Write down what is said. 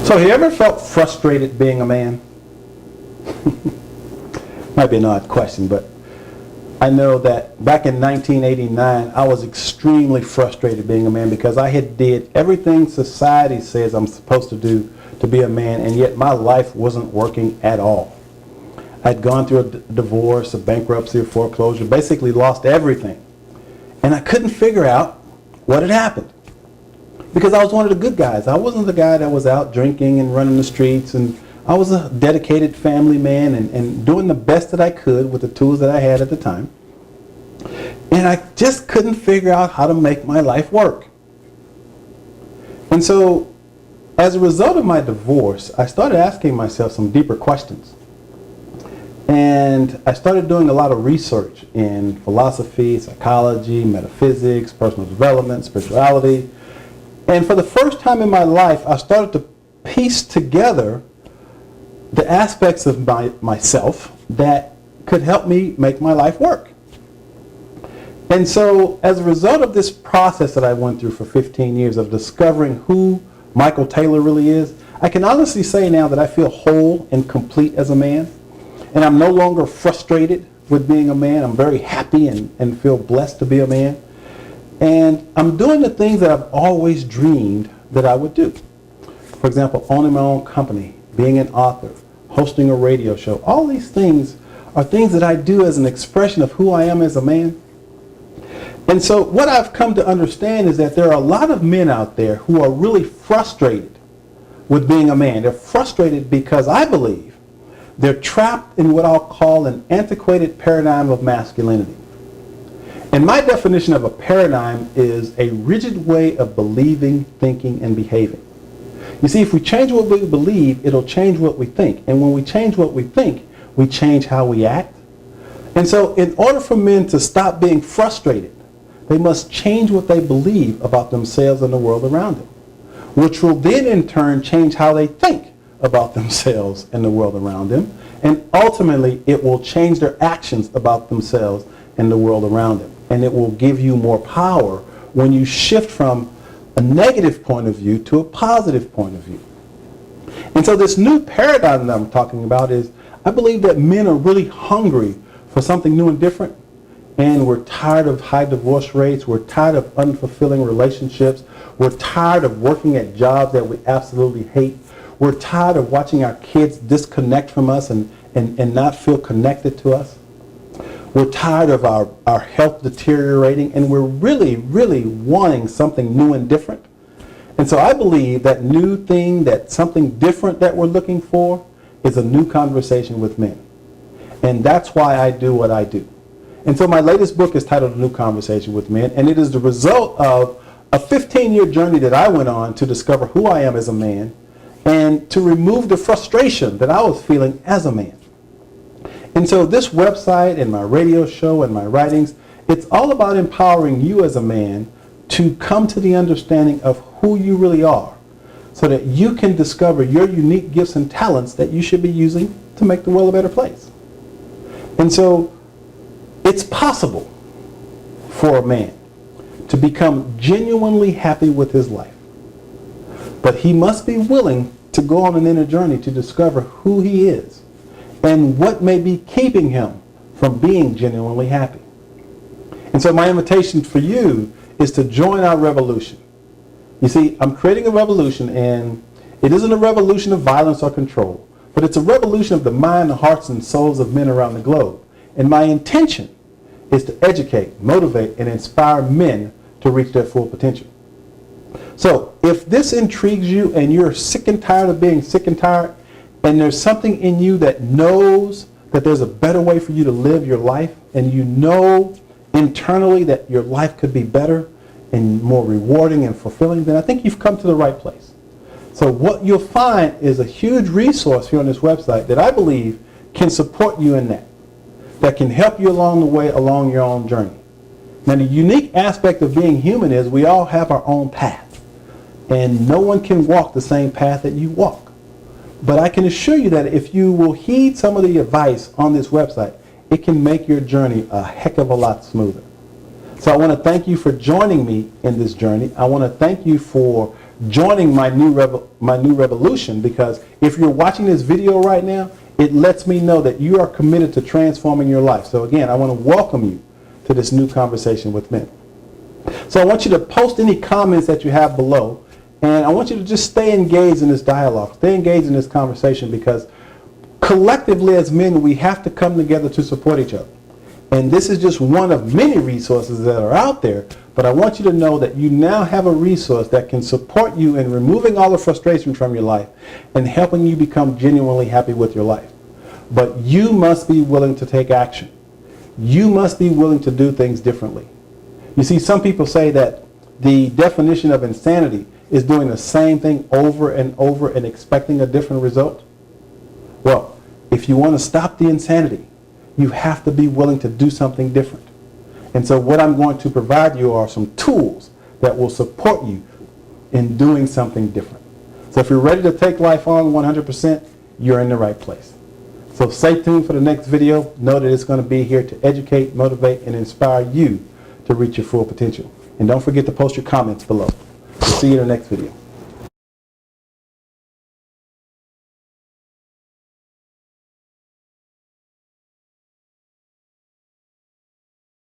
So have you ever felt frustrated being a man? Might be an odd question, but I know that back in 1989, I was extremely frustrated being a man because I had did everything society says I'm supposed to do to be a man, and yet my life wasn't working at all. I'd gone through a divorce, a bankruptcy, a foreclosure, basically lost everything. And I couldn't figure out what had happened. Because I was one of the good guys. I wasn't the guy that was out drinking and running the streets, and I was a dedicated family man and doing the best that I could with the tools that I had at the time. And I just couldn't figure out how to make my life work. And so, as a result of my divorce, I started asking myself some deeper questions. And I started doing a lot of research in philosophy, psychology, metaphysics, personal development, spirituality. And for the first time in my life, I started to piece together the aspects of myself that could help me make my life work. And so, as a result of this process that I went through for 15 years of discovering who Michael Taylor really is, I can honestly say now that I feel whole and complete as a man. And I'm no longer frustrated with being a man. I'm very happy and feel blessed to be a man. And I'm doing the things that I've always dreamed that I would do. For example, owning my own company, being an author, hosting a radio show. All these things are things that I do as an expression of who I am as a man. And so what I've come to understand is that there are a lot of men out there who are really frustrated with being a man. They're frustrated because I believe they're trapped in what I'll call an antiquated paradigm of masculinity. And my definition of a paradigm is a rigid way of believing, thinking, and behaving. You see, if we change what we believe, it'll change what we think. And when we change what we think, we change how we act. And so in order for men to stop being frustrated, they must change what they believe about themselves and the world around them, which will then in turn change how they think about themselves and the world around them. And ultimately, it will change their actions about themselves and the world around them. And it will give you more power when you shift from a negative point of view to a positive point of view. And so this new paradigm that I'm talking about is, I believe that men are really hungry for something new and different. And we're tired of high divorce rates. We're tired of unfulfilling relationships. We're tired of working at jobs that we absolutely hate. We're tired of watching our kids disconnect from us and not feel connected to us. We're tired of our health deteriorating, and we're really, really wanting something new and different. And so I believe that new thing, that something different that we're looking for is a new conversation with men. And that's why I do what I do. And so my latest book is titled A New Conversation with Men, and it is the result of a 15-year journey that I went on to discover who I am as a man and to remove the frustration that I was feeling as a man. And so this website and my radio show and my writings, it's all about empowering you as a man to come to the understanding of who you really are so that you can discover your unique gifts and talents that you should be using to make the world a better place. And so it's possible for a man to become genuinely happy with his life. But he must be willing to go on an inner journey to discover who he is and what may be keeping him from being genuinely happy. And so my invitation for you is to join our revolution. You see, I'm creating a revolution, and it isn't a revolution of violence or control, but it's a revolution of the mind, the hearts, and souls of men around the globe. And my intention is to educate, motivate, and inspire men to reach their full potential. So if this intrigues you and you're sick and tired of being sick and tired, and there's something in you that knows that there's a better way for you to live your life, and you know internally that your life could be better and more rewarding and fulfilling, then I think you've come to the right place. So what you'll find is a huge resource here on this website that I believe can support you in that can help you along the way, along your own journey. Now, the unique aspect of being human is we all have our own path, and no one can walk the same path that you walk. But I can assure you that if you will heed some of the advice on this website, it can make your journey a heck of a lot smoother. So I want to thank you for joining me in this journey. I want to thank you for joining my new revolution, because if you're watching this video right now, it lets me know that you are committed to transforming your life. So again, I want to welcome you to this new conversation with men. So I want you to post any comments that you have below, and I want you to just stay engaged in this dialogue, stay engaged in this conversation, because collectively as men, we have to come together to support each other. And this is just one of many resources that are out there, but I want you to know that you now have a resource that can support you in removing all the frustration from your life and helping you become genuinely happy with your life. But you must be willing to take action. You must be willing to do things differently. You see, some people say that the definition of insanity is doing the same thing over and over and expecting a different result. Well, if you want to stop the insanity, you have to be willing to do something different. And so what I'm going to provide you are some tools that will support you in doing something different. So if you're ready to take life on 100%, you're in the right place. So stay tuned for the next video. Know that it's going to be here to educate, motivate, and inspire you to reach your full potential. And don't forget to post your comments below. See you in the next video.